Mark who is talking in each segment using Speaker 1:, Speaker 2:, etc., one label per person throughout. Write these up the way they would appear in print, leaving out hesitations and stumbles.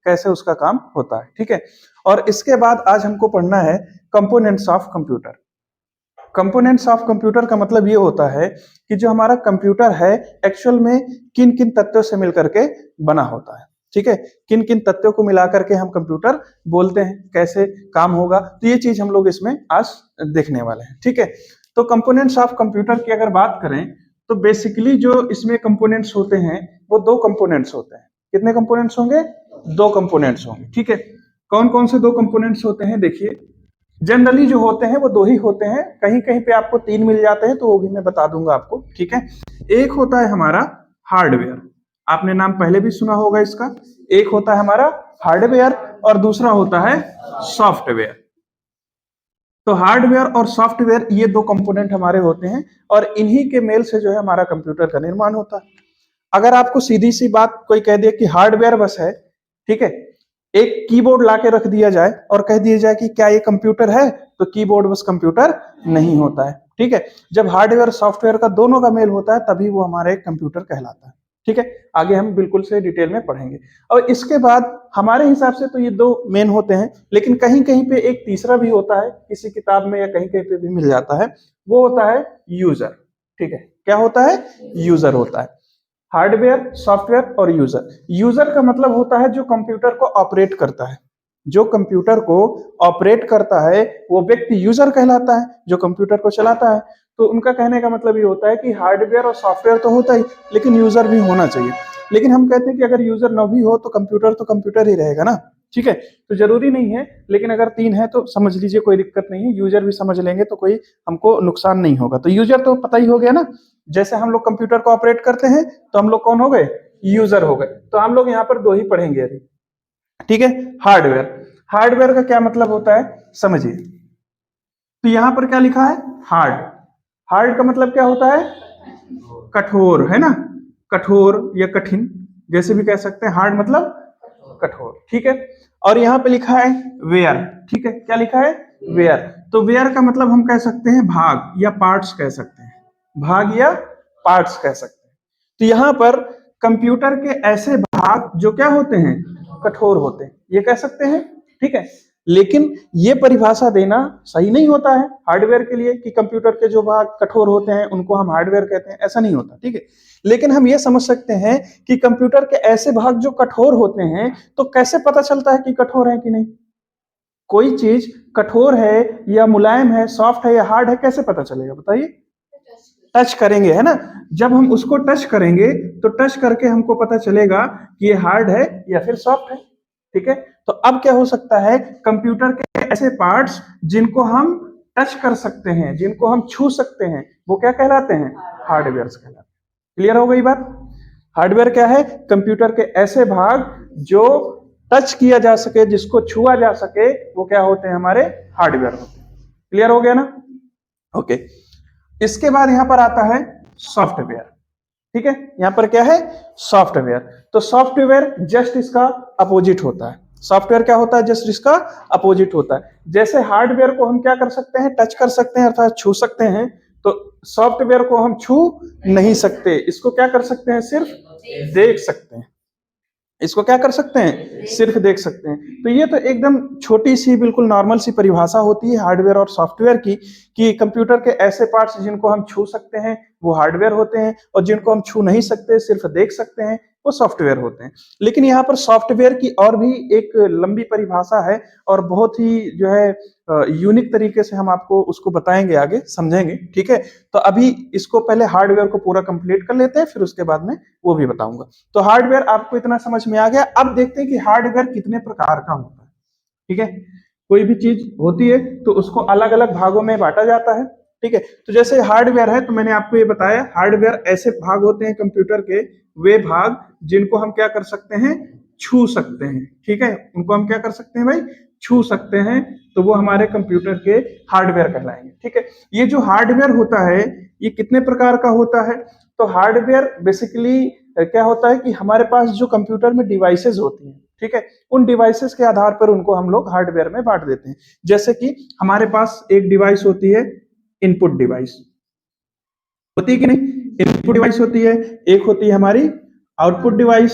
Speaker 1: कैसे उसका काम होता है, ठीक है। और इसके बाद आज हमको पढ़ना है components of computer. Components of computer का मतलब ये होता है कि जो हमारा कंप्यूटर है एक्चुअल में किन किन तत्वों से मिलकर के बना होता है, ठीक है। किन किन तत्वों को मिलाकर के हम कंप्यूटर बोलते हैं, कैसे काम होगा, तो ये चीज हम लोग इसमें आज देखने वाले हैं, ठीक है। तो कंपोनेंट्स ऑफ कंप्यूटर की अगर बात करें तो बेसिकली जो इसमें कंपोनेंट्स होते हैं वो दो कंपोनेंट्स होते हैं। कितने कंपोनेंट्स होंगे? दो कंपोनेंट्स होंगे, ठीक है। कौन कौन से दो कंपोनेंट्स होते हैं? देखिए, जनरली जो होते हैं वो दो ही होते हैं, कहीं कहीं पे आपको तीन मिल जाते हैं, तो वो भी मैं बता दूंगा आपको, ठीक है। एक होता है हमारा हार्डवेयर, आपने नाम पहले भी सुना होगा इसका। एक होता है हमारा हार्डवेयर और दूसरा होता है सॉफ्टवेयर। तो हार्डवेयर और सॉफ्टवेयर ये दो कंपोनेंट हमारे होते हैं और इन्हीं के मेल से जो है हमारा कंप्यूटर का निर्माण होता है। अगर आपको सीधी सी बात कोई कह दे कि हार्डवेयर बस है, ठीक है, एक कीबोर्ड लाके रख दिया जाए और कह दिया जाए कि क्या ये कंप्यूटर है, तो कीबोर्ड बस कंप्यूटर नहीं होता है, ठीक है। जब हार्डवेयर सॉफ्टवेयर का दोनों का मेल होता है तभी वो हमारा एक कंप्यूटर कहलाता है, ठीक है। आगे हम बिल्कुल से डिटेल में पढ़ेंगे। और इसके बाद हमारे हिसाब से तो ये दो मेन होते हैं, लेकिन कहीं कहीं पे एक तीसरा भी होता है, किसी किताब में या कहीं कहीं पे भी मिल जाता है, वो होता है यूजर, ठीक है। क्या होता है? यूजर होता है। हार्डवेयर, सॉफ्टवेयर और यूजर। यूजर का मतलब होता है जो कंप्यूटर को ऑपरेट करता है। जो कंप्यूटर को ऑपरेट करता है वो व्यक्ति यूजर कहलाता है, जो कंप्यूटर को चलाता है। तो उनका कहने का मतलब ये होता है कि हार्डवेयर और सॉफ्टवेयर तो होता ही, लेकिन यूजर भी होना चाहिए। लेकिन हम कहते हैं कि अगर यूजर न भी हो तो कंप्यूटर ही रहेगा ना, ठीक है। तो जरूरी नहीं है, लेकिन अगर तीन है तो समझ लीजिए, कोई दिक्कत नहीं है, यूजर भी समझ लेंगे तो कोई हमको नुकसान नहीं होगा। तो यूजर तो पता ही हो गया ना, जैसे हम लोग कंप्यूटर को ऑपरेट करते हैं तो हम लोग कौन हो गए? यूजर हो गए। तो हम लोग यहाँ पर दो ही पढ़ेंगे अभी, ठीक है। हार्डवेयर, हार्डवेयर का क्या मतलब होता है समझिए। तो यहां पर क्या लिखा है? हार्ड। हार्ड का मतलब क्या होता है? कठोर, है ना, कठोर या कठिन, जैसे भी कह सकते हैं। हार्ड मतलब कठोर, ठीक है। और यहाँ पे लिखा है वेयर, ठीक है। क्या लिखा है? वेयर। तो वेयर का मतलब हम कह सकते हैं भाग या पार्ट्स कह सकते हैं, भाग या पार्ट्स कह सकते हैं। तो यहाँ पर कंप्यूटर के ऐसे भाग जो क्या होते हैं? कठोर होते हैं, ये कह सकते हैं, ठीक है। लेकिन ये परिभाषा देना सही नहीं होता है हार्डवेयर के लिए कि कंप्यूटर के जो भाग कठोर होते हैं उनको हम हार्डवेयर कहते हैं, ऐसा नहीं होता, ठीक है। लेकिन हम ये समझ सकते हैं कि कंप्यूटर के ऐसे भाग जो कठोर होते हैं, तो कैसे पता चलता है कि कठोर है कि नहीं? कोई चीज कठोर है या मुलायम है, सॉफ्ट है या हार्ड है, कैसे पता चलेगा बताइए? टच करेंगे, है ना। जब हम उसको टच करेंगे तो टच करके हमको पता चलेगा कि ये हार्ड है या फिर सॉफ्ट है, ठीक है। तो अब क्या हो सकता है? कंप्यूटर के ऐसे पार्ट्स जिनको हम टच कर सकते हैं, जिनको हम छू सकते हैं, वो क्या कहलाते हैं? हार्डवेयर कहलाते हैं। क्लियर हो गई बात? हार्डवेयर क्या है? कंप्यूटर के ऐसे भाग जो टच किया जा सके, जिसको छुआ जा सके, वो क्या होते हैं? हमारे हार्डवेयर होते हैं। क्लियर हो गया ना? ओके। इसके बाद यहां पर आता है सॉफ्टवेयर, ठीक है। यहां पर क्या है? सॉफ्टवेयर। तो सॉफ्टवेयर जस्ट इसका अपोजिट होता है। सॉफ्टवेयर क्या होता है? जस्ट इसका अपोजिट होता है। जैसे हार्डवेयर को हम क्या कर सकते हैं? टच कर सकते हैं, अर्थात छू सकते हैं। तो सॉफ्टवेयर को हम छू नहीं सकते, इसको क्या कर सकते हैं? सिर्फ देख सकते हैं। इसको क्या कर सकते हैं? सिर्फ देख सकते हैं। तो ये तो एकदम छोटी सी बिल्कुल नॉर्मल सी परिभाषा होती है हार्डवेयर और सॉफ्टवेयर की, कि कंप्यूटर के ऐसे पार्ट्स जिनको हम छू सकते हैं वो हार्डवेयर होते हैं, और जिनको हम छू नहीं सकते, सिर्फ देख सकते हैं, वो सॉफ्टवेयर होते हैं। लेकिन यहाँ पर सॉफ्टवेयर की और भी एक लंबी परिभाषा है और बहुत ही जो है यूनिक तरीके से हम आपको उसको बताएंगे, आगे समझेंगे, ठीक है। तो अभी इसको पहले हार्डवेयर को पूरा कंप्लीट कर लेते हैं, फिर उसके बाद में वो भी बताऊंगा। तो हार्डवेयर आपको इतना समझ में आ गया। अब देखते हैं कि हार्डवेयर कितने प्रकार का होता है, ठीक है। कोई भी चीज होती है तो उसको अलग अलग भागों में बांटा जाता है, ठीक है। तो जैसे हार्डवेयर है, तो मैंने आपको ये बताया, हार्डवेयर ऐसे भाग होते हैं कंप्यूटर के, वे भाग जिनको हम क्या कर सकते हैं? छू सकते हैं, ठीक है। उनको हम क्या कर सकते हैं भाई? छू सकते हैं। तो वो हमारे कंप्यूटर के हार्डवेयर कहलाएंगे, ठीक है। ये जो हार्डवेयर होता है ये कितने प्रकार का होता है? तो हार्डवेयर बेसिकली क्या होता है कि हमारे पास जो कंप्यूटर में डिवाइसेस होती हैं, ठीक है, उन डिवाइसेस के आधार पर उनको हम लोग हार्डवेयर में बांट देते हैं। जैसे कि हमारे पास एक डिवाइस होती है इनपुट डिवाइस, होती है कि नहीं? इनपुट डिवाइस होती है। एक होती है हमारी output device,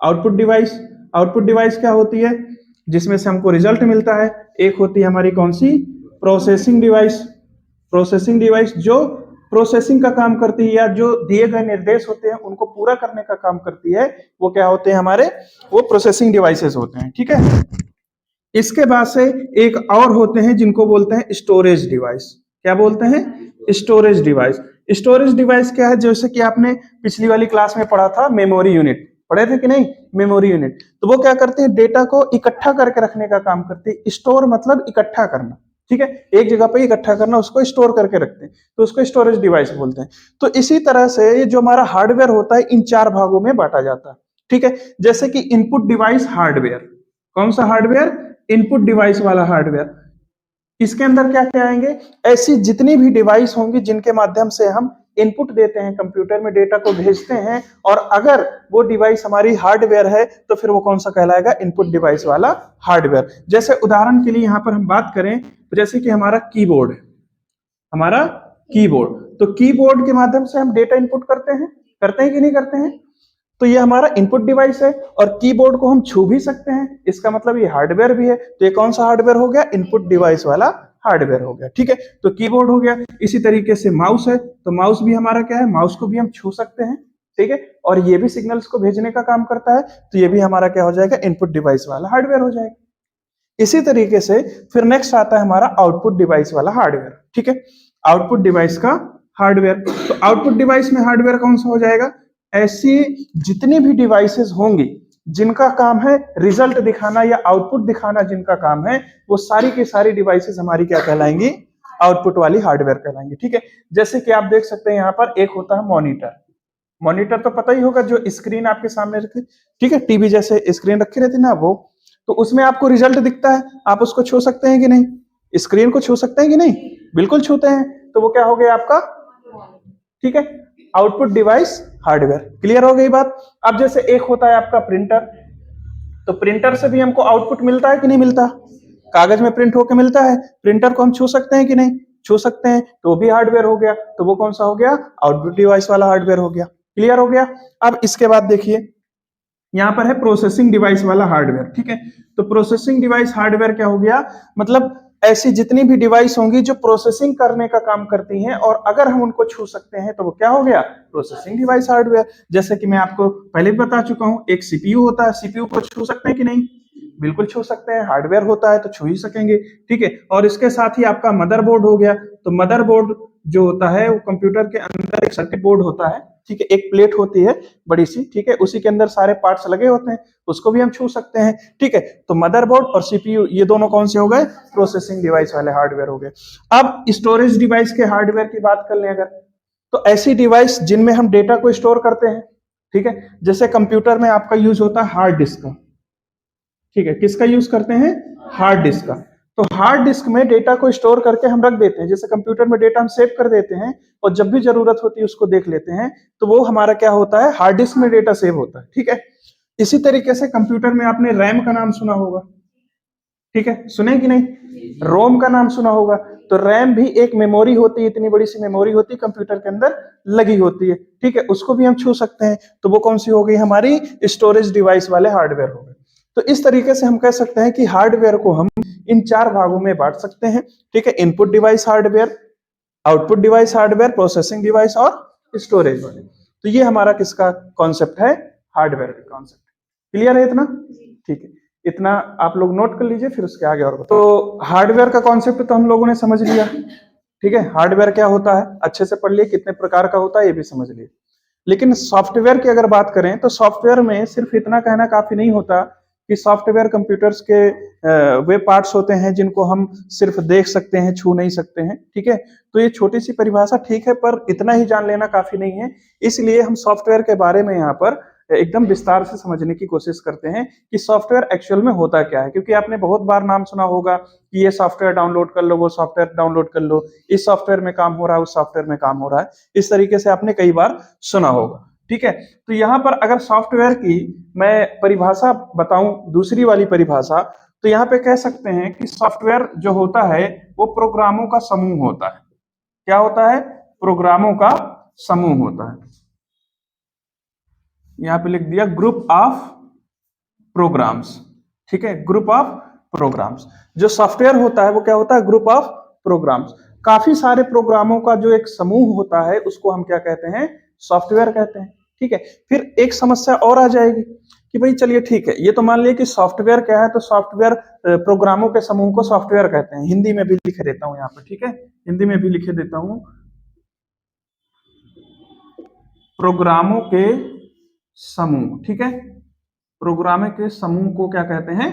Speaker 1: output device, output device क्या होती है, जिसमें से हमको रिजल्ट मिलता है। एक होती है हमारी कौन सी, प्रोसेसिंग डिवाइस। प्रोसेसिंग डिवाइस जो प्रोसेसिंग का काम करती है या जो दिए गए निर्देश होते हैं उनको पूरा करने का काम करती है, वो क्या होते हैं हमारे, वो प्रोसेसिंग डिवाइसेस होते हैं। ठीक है, इसके बाद से एक और होते हैं जिनको बोलते हैं स्टोरेज डिवाइस। क्या बोलते हैं, स्टोरेज डिवाइस। स्टोरेज डिवाइस क्या है, जैसे कि आपने पिछली वाली क्लास में पढ़ा था, मेमोरी यूनिट पढ़े थे कि नहीं, मेमोरी यूनिट। तो वो क्या करते हैं, डेटा को इकट्ठा करके रखने का काम करते हैं। स्टोर मतलब इकट्ठा करना, ठीक है, एक जगह पे इकट्ठा करना, उसको स्टोर करके रखते हैं, तो उसको स्टोरेज डिवाइस बोलते हैं। तो इसी तरह से ये जो हमारा हार्डवेयर होता है इन चार भागों में बांटा जाता है। ठीक है, जैसे कि इनपुट डिवाइस हार्डवेयर। कौन सा हार्डवेयर, इनपुट डिवाइस वाला हार्डवेयर। इसके अंदर क्या क्या आएंगे, ऐसी जितनी भी डिवाइस होंगी जिनके माध्यम से हम इनपुट देते हैं, कंप्यूटर में डेटा को भेजते हैं, और अगर वो डिवाइस हमारी हार्डवेयर है तो फिर वो कौन सा कहलाएगा, इनपुट डिवाइस वाला हार्डवेयर। जैसे उदाहरण के लिए यहां पर हम बात करें, जैसे कि हमारा कीबोर्ड है, हमारा कीबोर्ड, तो कीबोर्ड के माध्यम से हम डेटा इनपुट करते हैं कि नहीं करते हैं, तो ये हमारा इनपुट डिवाइस है। और कीबोर्ड को हम छू भी सकते हैं, इसका मतलब ये हार्डवेयर भी है। तो ये कौन सा हार्डवेयर हो गया, इनपुट डिवाइस वाला हार्डवेयर हो गया। ठीक है, तो कीबोर्ड हो गया। इसी तरीके से माउस है, तो माउस भी हमारा क्या है, माउस को भी हम छू सकते हैं। ठीक है, और ये भी सिग्नल्स को भेजने का काम करता है, तो ये भी हमारा क्या हो जाएगा, इनपुट डिवाइस वाला हार्डवेयर हो जाएगा। इसी तरीके से फिर नेक्स्ट आता है हमारा आउटपुट डिवाइस वाला हार्डवेयर। ठीक है, आउटपुट डिवाइस का हार्डवेयर, तो आउटपुट डिवाइस में हार्डवेयर कौन सा हो जाएगा, ऐसी जितनी भी डिवाइसेस होंगी जिनका काम है रिजल्ट दिखाना या आउटपुट दिखाना, जिनका काम है, वो सारी की सारी डिवाइसेस हमारी क्या कहलाएंगी, आउटपुट वाली हार्डवेयर कहलाएंगी। ठीक है, जैसे कि आप देख सकते हैं यहाँ पर एक होता है मॉनिटर। मॉनिटर तो पता ही होगा, जो स्क्रीन आपके सामने रखी, ठीक है, टीवी जैसे स्क्रीन रखी रहती ना, वो, तो उसमें आपको रिजल्ट दिखता है, आप उसको छू सकते हैं कि नहीं, स्क्रीन को छू सकते हैं कि नहीं, बिल्कुल छूते हैं, तो वो क्या हो गया आपका, ठीक है, आउटपुट डिवाइस हार्डवेयर। क्लियर हो गई बात। अब जैसे एक होता है आपका प्रिंटर, तो प्रिंटर से भी हमको आउटपुट मिलता है कि नहीं मिलता, कागज में प्रिंट होकर मिलता है, प्रिंटर को हम छू सकते हैं कि नहीं, छू सकते हैं, तो वो भी हार्डवेयर हो गया, तो वो कौन सा हो गया, आउटपुट डिवाइस वाला हार्डवेयर हो गया। क्लियर हो गया। अब इसके बाद देखिए यहां पर है प्रोसेसिंग डिवाइस वाला हार्डवेयर। ठीक है, तो प्रोसेसिंग डिवाइस हार्डवेयर क्या हो गया, मतलब ऐसी जितनी भी डिवाइस होंगी जो प्रोसेसिंग करने का काम करती हैं, और अगर हम उनको छू सकते हैं तो वो क्या हो गया, प्रोसेसिंग डिवाइस हार्डवेयर। जैसे कि मैं आपको पहले भी बता चुका हूं, एक सीपीयू होता है, सीपीयू को छू सकते हैं कि नहीं, बिल्कुल छू सकते हैं, हार्डवेयर होता है तो छू ही सकेंगे। ठीक है, और इसके साथ ही आपका मदरबोर्ड हो गया, तो मदरबोर्ड जो होता है वो कंप्यूटर के अंदर एक सर्किट बोर्ड होता है, ठीक है, एक प्लेट होती है बड़ी सी, ठीक है, उसी के अंदर सारे पार्ट्स लगे होते हैं, उसको भी हम छू सकते हैं। ठीक है, तो मदरबोर्ड और सीपीयू ये दोनों कौन से हो गए, प्रोसेसिंग डिवाइस वाले हार्डवेयर हो गए। अब स्टोरेज डिवाइस के हार्डवेयर की बात कर लें अगर, तो ऐसी डिवाइस जिनमें हम डेटा को स्टोर करते हैं। ठीक है, जैसे कंप्यूटर में आपका यूज होता है हार्ड डिस्क का, ठीक है, किसका यूज करते हैं, हार्ड डिस्क का। तो हार्ड डिस्क में डेटा को स्टोर करके हम रख देते हैं, जैसे कंप्यूटर में डेटा हम सेव कर देते हैं और जब भी जरूरत होती है उसको देख लेते हैं, तो वो हमारा क्या होता है, हार्ड डिस्क में डेटा सेव होता है। ठीक है, इसी तरीके से कंप्यूटर में आपने रैम का नाम सुना होगा, ठीक है, सुने कि नहीं, रोम का नाम सुना होगा, तो रैम भी एक मेमोरी होती है, इतनी बड़ी सी मेमोरी होती है कंप्यूटर के अंदर लगी होती है। ठीक है, उसको भी हम छू सकते हैं, तो वो कौन सी हो गई, हमारी स्टोरेज डिवाइस वाले हार्डवेयर हो गए। तो इस तरीके से हम कह सकते हैं कि हार्डवेयर को हम इन चार भागों में बांट सकते हैं। ठीक है, input device hardware, output device hardware, processing device और स्टोरेज वाले। तो ये हमारा किसका कॉन्सेप्ट है, हार्डवेयर का कॉन्सेप्ट। क्लियर है इतना, ठीक है, इतना आप लोग नोट कर लीजिए, फिर उसके आगे और बताओ। तो हार्डवेयर का कॉन्सेप्ट तो हम लोगों ने समझ लिया। ठीक है, हार्डवेयर क्या होता है अच्छे से पढ़ लिए, कितने प्रकार का होता है ये भी समझ लिए। लेकिन सॉफ्टवेयर की अगर बात करें तो सॉफ्टवेयर में सिर्फ इतना कहना काफी नहीं होता कि सॉफ्टवेयर कंप्यूटर्स के वे पार्ट्स होते हैं जिनको हम सिर्फ देख सकते हैं, छू नहीं सकते हैं। ठीक है, तो ये छोटी सी परिभाषा ठीक है, पर इतना ही जान लेना काफी नहीं है, इसलिए हम सॉफ्टवेयर के बारे में यहाँ पर एकदम विस्तार से समझने की कोशिश करते हैं कि सॉफ्टवेयर एक्चुअल में होता क्या है। क्योंकि आपने बहुत बार नाम सुना होगा कि ये सॉफ्टवेयर डाउनलोड कर लो, वो सॉफ्टवेयर डाउनलोड कर लो, इस सॉफ्टवेयर में काम हो रहा है, उस सॉफ्टवेयर में काम हो रहा है, इस तरीके से आपने कई बार सुना होगा। ठीक है, तो यहां पर अगर सॉफ्टवेयर की मैं परिभाषा बताऊं, दूसरी वाली परिभाषा, तो यहां पे कह सकते हैं कि सॉफ्टवेयर जो होता है वो प्रोग्रामों का समूह होता है। क्या होता है, प्रोग्रामों का समूह होता है। यहां पे लिख दिया ग्रुप ऑफ प्रोग्राम्स, ठीक है, ग्रुप ऑफ प्रोग्राम्स। जो सॉफ्टवेयर होता है वो क्या होता है, ग्रुप ऑफ प्रोग्राम्स। काफी सारे प्रोग्रामों का जो एक समूह होता है उसको हम क्या कहते हैं, सॉफ्टवेयर कहते हैं, ठीक है। फिर एक समस्या और आ जाएगी कि भाई चलिए ठीक है, ये तो मान लिया कि सॉफ्टवेयर क्या है, तो सॉफ्टवेयर प्रोग्रामों के समूह को सॉफ्टवेयर कहते हैं। हिंदी में भी लिखे देता हूं यहाँ पर, ठीक है, हिंदी में भी लिखे देता हूं, प्रोग्रामों के समूह, ठीक है, प्रोग्रामों के समूह को क्या कहते हैं,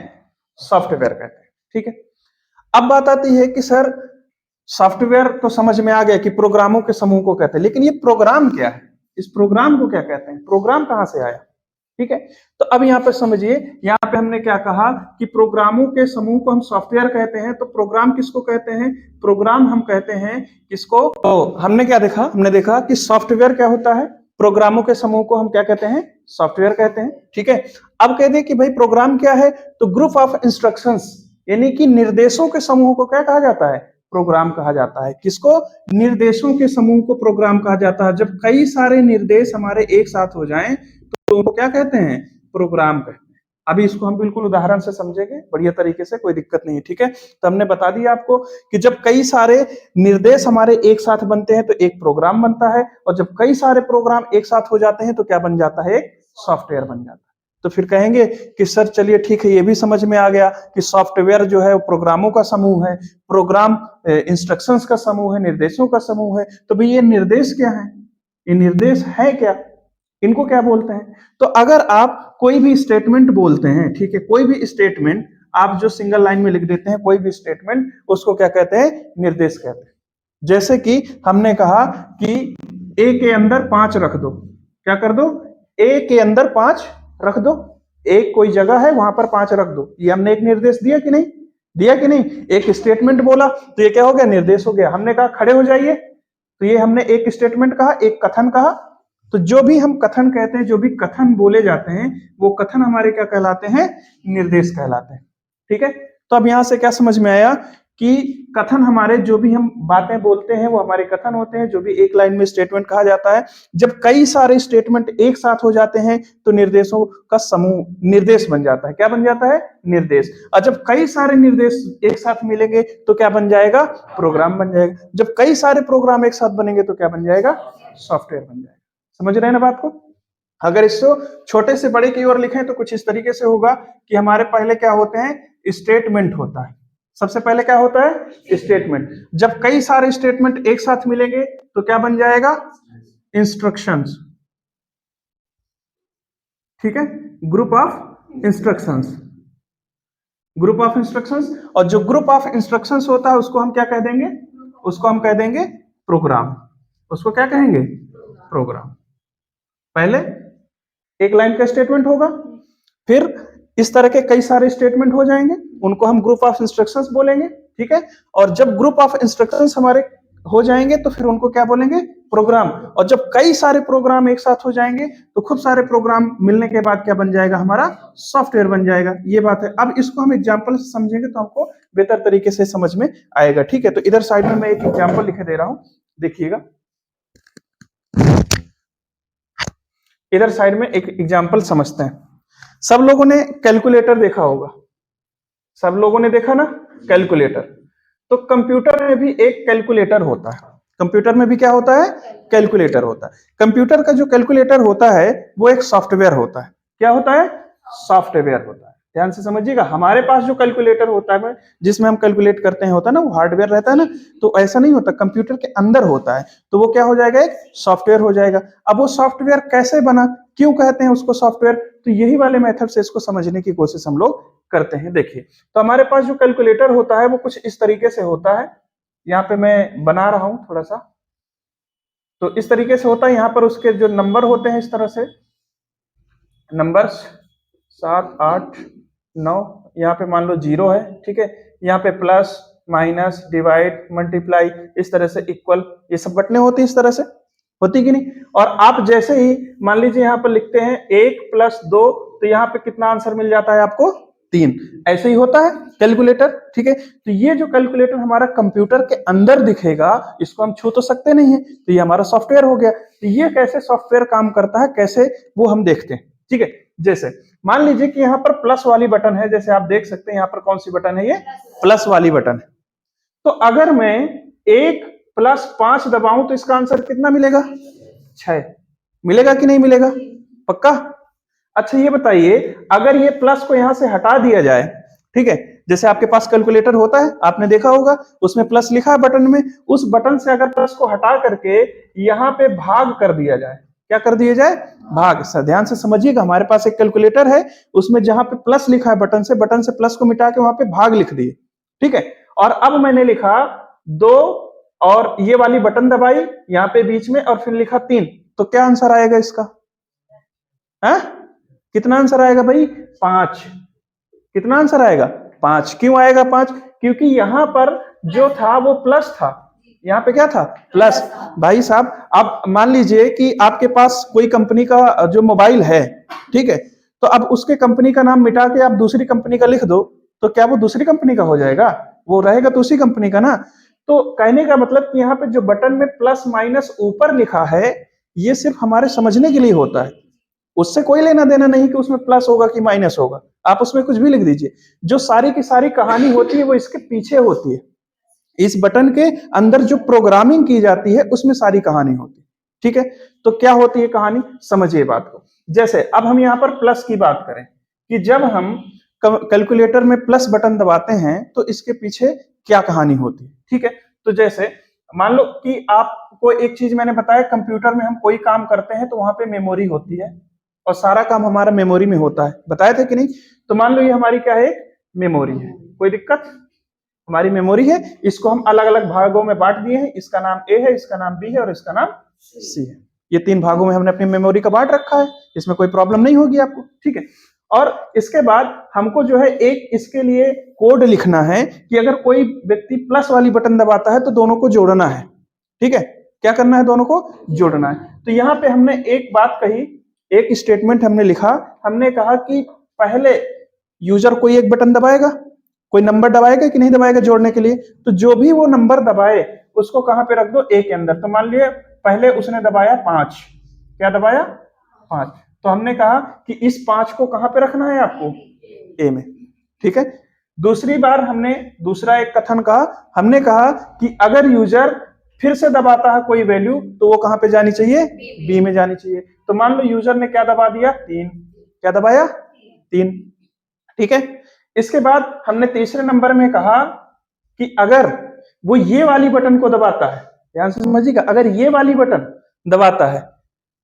Speaker 1: सॉफ्टवेयर कहते हैं, ठीक है। अब बात आती है कि सर सॉफ्टवेयर तो समझ में आ गया कि प्रोग्रामों के समूह को कहते हैं, लेकिन ये प्रोग्राम क्या है, इस प्रोग्राम को क्या कहते हैं, प्रोग्राम कहां से आया, ठीक है। तो अब यहाँ पर समझिए, यहाँ पे हमने क्या कहा कि प्रोग्रामों के समूह को हम सॉफ्टवेयर कहते हैं, तो प्रोग्राम किसको कहते हैं, प्रोग्राम हम कहते हैं किसको, तो हमने क्या देखा, हमने देखा कि सॉफ्टवेयर क्या होता है, प्रोग्रामों के समूह को हम क्या कहते हैं, सॉफ्टवेयर कहते हैं, ठीक है। अब कह दें कि भाई प्रोग्राम क्या है, तो ग्रुप ऑफ इंस्ट्रक्शंस, यानी कि निर्देशों के समूह को क्या कहा जाता है, प्रोग्राम कहा जाता है। किसको, निर्देशों के समूह को प्रोग्राम कहा जाता है। जब कई सारे निर्देश हमारे एक साथ हो जाएं तो उनको क्या कहते हैं, प्रोग्राम कहते हैं। अभी इसको हम बिल्कुल उदाहरण से समझेंगे बढ़िया तरीके से, कोई दिक्कत नहीं है, ठीक है। तो हमने बता दिया आपको कि जब कई सारे निर्देश हमारे एक साथ बनते हैं तो एक प्रोग्राम बनता है, और जब कई सारे प्रोग्राम एक साथ हो जाते हैं तो क्या बन जाता है, एक सॉफ्टवेयर बन जाता है। तो फिर कहेंगे कि सर चलिए ठीक है, ये भी समझ में आ गया कि सॉफ्टवेयर जो है वो प्रोग्रामों का समूह है, प्रोग्राम इंस्ट्रक्शंस का समूह है, निर्देशों का समूह है। तो भाई ये निर्देश क्या है, ये निर्देश है क्या, इनको क्या बोलते हैं। तो अगर आप कोई भी स्टेटमेंट बोलते हैं, ठीक है, कोई भी स्टेटमेंट आप जो सिंगल लाइन में लिख देते हैं, कोई भी स्टेटमेंट, उसको क्या कहते हैं, निर्देश कहते हैं। जैसे कि हमने कहा कि ए के अंदर 5 रख दो, क्या कर दो, ए के अंदर 5 रख दो, एक कोई जगह है वहां पर 5 रख दो, ये हमने एक निर्देश दिया कि नहीं, दिया कि नहीं, एक स्टेटमेंट बोला तो ये क्या हो गया, निर्देश हो गया। हमने कहा खड़े हो जाइए, तो ये हमने एक स्टेटमेंट कहा, एक कथन कहा। तो जो भी हम कथन कहते हैं, जो भी कथन बोले जाते हैं, वो कथन हमारे क्या कहलाते हैं, निर्देश कहलाते हैं, ठीक है। तो अब यहां से क्या समझ में आया कि कथन हमारे, जो भी हम बातें बोलते हैं वो हमारे कथन होते हैं। जो भी एक लाइन में स्टेटमेंट कहा जाता है, जब कई सारे स्टेटमेंट एक साथ हो जाते हैं तो निर्देशों का समूह निर्देश बन जाता है। क्या बन जाता है, निर्देश। और जब कई सारे निर्देश एक साथ मिलेंगे तो क्या बन जाएगा, प्रोग्राम बन जाएगा। जब कई सारे प्रोग्राम एक साथ बनेंगे तो क्या बन जाएगा, सॉफ्टवेयर बन जाएगा। समझ रहे हैं ना बात को। अगर इसको छोटे से बड़े की ओर लिखें तो कुछ इस तरीके से होगा कि हमारे पहले क्या होते हैं, स्टेटमेंट होता है। सबसे पहले क्या होता है, स्टेटमेंट। जब कई सारे स्टेटमेंट एक साथ मिलेंगे तो क्या बन जाएगा, इंस्ट्रक्शंस, ठीक है, group of instructions, group of instructions. और जो ग्रुप ऑफ इंस्ट्रक्शंस होता है उसको हम क्या कह देंगे, उसको हम कह देंगे प्रोग्राम। उसको क्या कहेंगे, प्रोग्राम। पहले एक लाइन का स्टेटमेंट होगा, फिर इस तरह के कई सारे स्टेटमेंट हो जाएंगे, उनको हम ग्रुप ऑफ इंस्ट्रक्शंस बोलेंगे, ठीक है। और जब ग्रुप ऑफ इंस्ट्रक्शंस हमारे हो जाएंगे तो फिर उनको क्या बोलेंगे, प्रोग्राम। और जब कई सारे प्रोग्राम एक साथ हो जाएंगे तो खूब सारे प्रोग्राम मिलने के बाद क्या बन जाएगा, हमारा सॉफ्टवेयर बन जाएगा। ये बात है। अब इसको हम एग्जांपल से समझेंगे तो हमको बेहतर तरीके से समझ में आएगा, ठीक है। तो इधर साइड में मैं एक एग्जांपल लिखे दे रहा हूं, देखिएगा। इधर साइड में एक एग्जांपल समझते हैं। सब लोगों ने कैलकुलेटर देखा होगा, सब लोगों ने देखा ना कैलकुलेटर। तो कंप्यूटर में भी एक कैलकुलेटर होता है। कंप्यूटर में भी क्या होता है, कैलकुलेटर होता है। कंप्यूटर का जो कैलकुलेटर होता है वो एक सॉफ्टवेयर होता है। क्या होता है, सॉफ्टवेयर होता है। ध्यान से समझिएगा, हमारे पास जो कैलकुलेटर होता है जिसमें हम कैलकुलेट करते हैं होता है ना, वो हार्डवेयर रहता है ना, तो ऐसा नहीं होता, कंप्यूटर के अंदर होता है। तो वो क्या हो जाएगा, एक सॉफ्टवेयर हो जाएगा। अब वो सॉफ्टवेयर कैसे बना, क्यों कहते हैं उसको सॉफ्टवेयर, तो यही वाले मेथड से इसको समझने की कोशिश हम लोग करते हैं। देखिए, तो हमारे पास जो कैलकुलेटर होता है वो कुछ इस तरीके से होता है। यहाँ पे मैं बना रहा हूं थोड़ा सा, तो इस तरीके से होता है। यहाँ पर उसके जो नंबर होते हैं इस तरह से, नंबर्स 7 8 9, यहाँ पे मान लो 0 है, ठीक है। यहाँ पे प्लस माइनस डिवाइड मल्टीप्लाई, इस तरह से इक्वल, ये सब बटने होती है, इस तरह से होती कि नहीं। और आप जैसे ही मान लीजिए यहाँ पर लिखते हैं 1 + 2, तो यहाँ पे कितना आंसर मिल जाता है आपको, 3। ऐसे ही होता है कैलकुलेटर, ठीक है। तो ये जो कैलकुलेटर हमारा कंप्यूटर के अंदर दिखेगा, इसको हम छू तो सकते नहीं है, तो ये हमारा सॉफ्टवेयर हो गया। तो ये कैसे सॉफ्टवेयर काम करता है, कैसे वो हम देखते हैं, ठीक है। जैसे मान लीजिए कि यहाँ पर प्लस वाली बटन है, जैसे आप देख सकते हैं यहाँ पर कौन सी बटन है, ये प्लस वाली बटन है। तो अगर मैं 1 + 5 दबाऊं तो इसका आंसर कितना मिलेगा? 6 मिलेगा कि नहीं मिलेगा? पक्का? अच्छा ये बताइए, अगर ये प्लस को यहां से हटा दिया जाए, ठीक है, जैसे आपके पास कैलकुलेटर होता है, आपने देखा होगा, उसमें प्लस लिखा है बटन में, उस बटन से अगर प्लस को हटा करके यहाँ पे भाग कर दिया जाए, क्या कर दिया जाए? भाग। ध्यान से समझिएगा, हमारे पास एक कैलकुलेटर है, उसमें जहां पे प्लस लिखा है बटन से प्लस को मिटा के वहां पे भाग लिख दिए, ठीक है। और अब मैंने लिखा 2 और ये वाली बटन दबाई यहाँ पे बीच में और फिर लिखा 3, तो क्या आंसर आएगा इसका? है? कितना आंसर आएगा भाई? 5। कितना आंसर आएगा? 5। क्यों आएगा 5? क्योंकि यहां पर जो था वो प्लस था, यहाँ पे क्या था? प्लस। भाई साहब, आप मान लीजिए कि आपके पास कोई कंपनी का जो मोबाइल है, ठीक है, तो अब उसके कंपनी का नाम मिटा के आप दूसरी कंपनी का लिख दो, तो क्या वो दूसरी कंपनी का हो जाएगा? वो रहेगा तो उसी कंपनी का ना। तो कहने का मतलब कि यहाँ पे जो बटन में प्लस माइनस ऊपर लिखा है, ये सिर्फ हमारे समझने के लिए होता है, उससे कोई लेना देना नहीं कि उसमें प्लस होगा कि माइनस होगा। आप उसमें कुछ भी लिख दीजिए, जो सारी की सारी कहानी होती है वो इसके पीछे होती है। इस बटन के अंदर जो प्रोग्रामिंग की जाती है उसमें सारी कहानी होती है, ठीक है। तो क्या होती है कहानी, समझिए बात को। जैसे अब हम यहाँ पर प्लस की बात करें कि जब हम कैलकुलेटर में प्लस बटन दबाते हैं तो इसके पीछे क्या कहानी होती है, ठीक है। तो जैसे मान लो कि आपको एक चीज मैंने बताया, कंप्यूटर में हम कोई काम करते हैं तो वहां पे मेमोरी होती है और सारा काम हमारा मेमोरी में होता है, बताए थे कि नहीं? तो मान लो ये हमारी क्या है? मेमोरी है। कोई दिक्कत? हमारी मेमोरी है, इसको हम अलग अलग भागों में बांट दिए हैं, इसका नाम ए है, इसका नाम बी है और इसका नाम सी है। ये 3 भागों में हमने अपनी मेमोरी का बांट रखा है, इसमें कोई प्रॉब्लम नहीं होगी आपको, ठीक है। और इसके बाद हमको जो है एक इसके लिए कोड लिखना है कि अगर कोई व्यक्ति प्लस वाली बटन दबाता है तो दोनों को जोड़ना है, ठीक है। क्या करना है? दोनों को जोड़ना है। तो यहाँ पे हमने एक बात कही, एक स्टेटमेंट हमने लिखा, हमने कहा कि पहले यूजर कोई एक बटन दबाएगा, कोई नंबर दबाएगा कि नहीं दबाएगा जोड़ने के लिए, तो जो भी वो नंबर दबाए उसको कहां पे रख दो? ए के अंदर। तो मान लिया पहले उसने दबाया 5, क्या दबाया? 5, तो हमने कहा कि इस 5 को कहां पे रखना है आपको? ए में, ठीक है। दूसरी बार हमने दूसरा एक कथन कहा, हमने कहा कि अगर यूजर फिर से दबाता है कोई वैल्यू तो वो कहां पे जानी चाहिए? बी में जानी चाहिए। तो मान लो यूजर ने क्या दबा दिया? 3, क्या दबाया? 3, ठीक है। इसके बाद हमने तीसरे नंबर में कहा कि अगर वो ये वाली बटन को दबाता है, ध्यान से समझिएगा, अगर ये वाली बटन दबाता है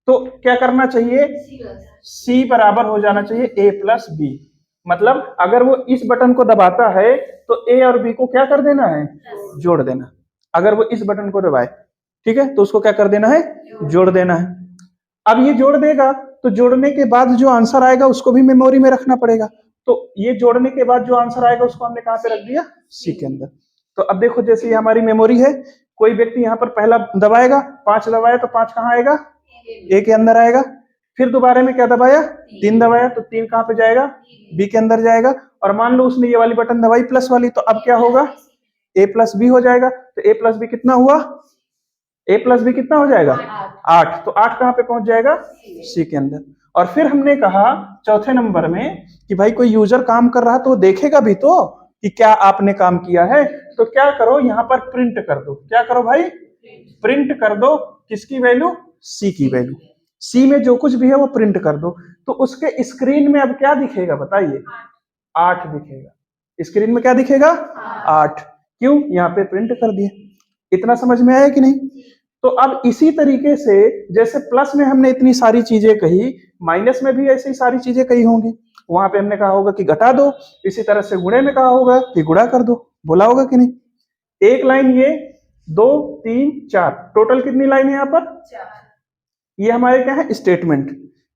Speaker 1: तो क्या करना चाहिए? सी बराबर हो जाना चाहिए ए प्लस बी। मतलब अगर वो इस बटन को दबाता है तो ए और बी को क्या कर देना है? जोड़ देना। अगर वो इस बटन को दबाए, ठीक है, तो उसको क्या कर देना है? जोड़ देना है। अब ये जोड़ देगा तो जोड़ने के बाद जो आंसर आएगा उसको भी मेमोरी में रखना पड़ेगा। तो ये जोड़ने के बाद जो आंसर आएगा उसको हमने कहां पे रख दिया? सी के अंदर। तो अब देखो, जैसे ये हमारी मेमोरी है, कोई व्यक्ति यहाँ पर पहला दबाएगा, 5 दबाया तो 5 कहाँ आएगा? ए के अंदर आएगा। फिर दोबारा में क्या दबाया? 3 दबाया तो 3 कहां पे जाएगा? बी के अंदर जाएगा। और मान लो उसने ये वाली बटन दबाई प्लस वाली, तो अब क्या होगा? ए प्लस बी हो जाएगा। तो ए प्लस बी कितना हुआ? ए प्लस बी कितना हो जाएगा? 8। तो 8 कहां पे पहुंच जाएगा? सी के अंदर। और फिर हमने कहा चौथे नंबर में कि भाई कोई यूजर काम कर रहा है तो देखेगा भी तो कि क्या आपने काम किया है, तो क्या करो, यहां पर प्रिंट कर दो। क्या करो भाई? प्रिंट कर दो। किसकी वैल्यू? सी की वैल्यू। सी में जो कुछ भी है वो प्रिंट कर दो। तो उसके स्क्रीन में अब क्या दिखेगा बताइए? 8 दिखेगा। स्क्रीन में क्या दिखेगा? 8। क्यों? यहाँ पे प्रिंट कर दिया। इतना समझ में आया कि नहीं? तो अब इसी तरीके से जैसे प्लस में हमने इतनी सारी चीजें कही, माइनस में भी ऐसी सारी चीजें कही होंगी। वहां पे हमने कहा होगा कि घटा दो, इसी तरह से गुणे में कहा होगा कि गुणा कर दो, बोला होगा कि नहीं? एक लाइन ये, 2 3 4, टोटल कितनी लाइन है यहाँ पर? 4। ये हमारे क्या है? स्टेटमेंट।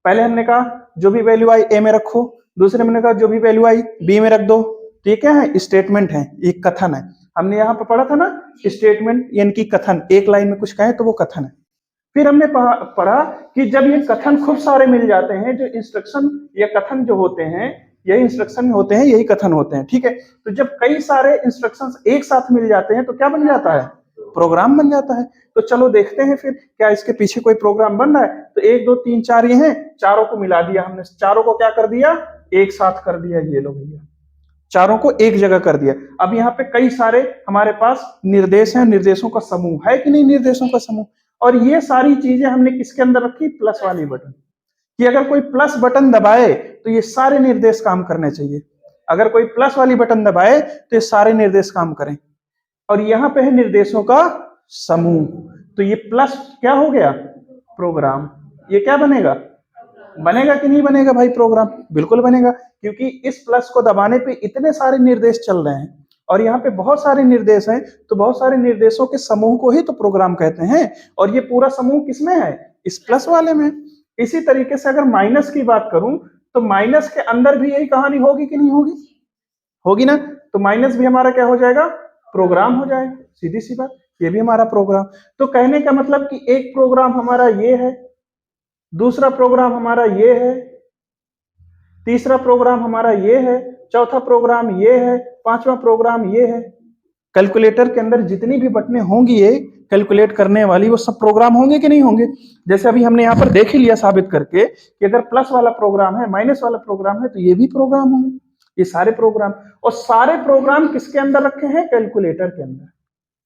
Speaker 1: पहले हमने कहा जो भी वैल्यू आई ए में रखो, दूसरे हमने कहा जो भी वैल्यू आई बी में रख दो। तो ये क्या है? स्टेटमेंट है, एक कथन है। हमने यहाँ पर पढ़ा था ना, स्टेटमेंट यानी कि कथन, एक लाइन में कुछ कहें तो वो कथन है। फिर हमने पढ़ा कि जब ये कथन खूब सारे मिल जाते हैं, जो इंस्ट्रक्शन या कथन जो होते हैं, यही इंस्ट्रक्शन होते हैं, यही कथन होते हैं, ठीक है। तो जब कई सारे इंस्ट्रक्शंस एक साथ मिल जाते हैं तो क्या बन जाता है? प्रोग्राम बन जाता है। तो चलो देखते हैं फिर क्या इसके पीछे कोई प्रोग्राम बन रहा है। तो 1 2 3 4 ये हैं, चारों को मिला दिया हमने, चारों को क्या कर दिया? एक साथ कर दिया, ये लो भैया, चारों को एक जगह कर दिया। अब यहाँ पे कई सारे हमारे पास निर्देश हैं, निर्देशों का समूह है कि नहीं, निर्देशों का समूह। और ये सारी चीजें हमने किसके अंदर रखी, प्लस वाली बटन, कि अगर कोई प्लस बटन दबाए तो ये सारे निर्देश काम करने चाहिए। अगर कोई प्लस वाली बटन दबाए तो ये सारे निर्देश काम करें। और यहाँ पे है निर्देशों का समूह, तो ये प्लस क्या हो गया, प्रोग्राम। ये क्या बनेगा, बनेगा कि नहीं बनेगा भाई प्रोग्राम, बिल्कुल बनेगा, क्योंकि इस प्लस को दबाने पे इतने सारे निर्देश चल रहे हैं और यहाँ पे बहुत सारे निर्देश हैं, तो बहुत सारे निर्देशों के समूह को ही तो प्रोग्राम कहते हैं। और ये पूरा समूह किसमें है, इस प्लस वाले में। इसी तरीके से अगर माइनस की बात करूं तो माइनस के अंदर भी यही कहानी होगी कि नहीं होगी, होगी ना। तो माइनस भी हमारा क्या हो जाएगा, प्रोग्राम हो जाएगा, सीधी सी बात, ये भी हमारा प्रोग्राम। तो कहने का मतलब कि एक प्रोग्राम हमारा ये है, दूसरा प्रोग्राम हमारा ये है, तीसरा प्रोग्राम हमारा ये है, चौथा प्रोग्राम ये है, पांचवा प्रोग्राम ये है। कैलकुलेटर के अंदर जितनी भी बटनें होंगी ये कैलकुलेट करने वाली, वो सब प्रोग्राम होंगे कि नहीं होंगे। जैसे अभी हमने यहाँ पर देख ही लिया साबित करके कि अगर प्लस वाला प्रोग्राम है, माइनस वाला प्रोग्राम है, तो ये भी प्रोग्राम होंगे, ये सारे प्रोग्राम। और सारे प्रोग्राम किसके अंदर रखे हैं, कैलकुलेटर के अंदर।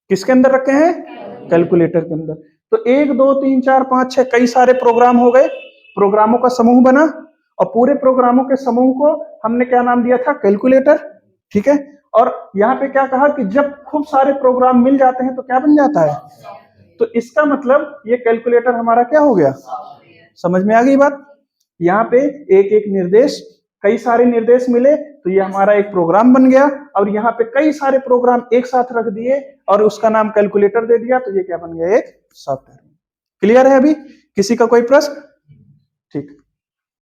Speaker 1: किसके अंदर रखे हैं, कैलकुलेटर के अंदर। तो 1 2 3 4 5 6 कई सारे प्रोग्राम हो गए, प्रोग्रामों का समूह बना, और पूरे प्रोग्रामों के समूह को हमने क्या नाम दिया था, कैलकुलेटर। ठीक है, और यहाँ पे क्या कहा कि जब खूब सारे प्रोग्राम मिल जाते हैं तो क्या बन जाता है, तो इसका मतलब ये कैलकुलेटर हमारा क्या हो गया, समझ में आ गई बात। यहाँ पे एक एक निर्देश, कई सारे निर्देश मिले तो ये हमारा एक प्रोग्राम बन गया, और यहाँ पे कई सारे प्रोग्राम एक साथ रख दिए और उसका नाम कैलकुलेटर दे दिया, तो ये क्या बन गया, एक सॉफ्टवेयर। क्लियर है अभी, किसी का कोई प्रश्न, ठीक।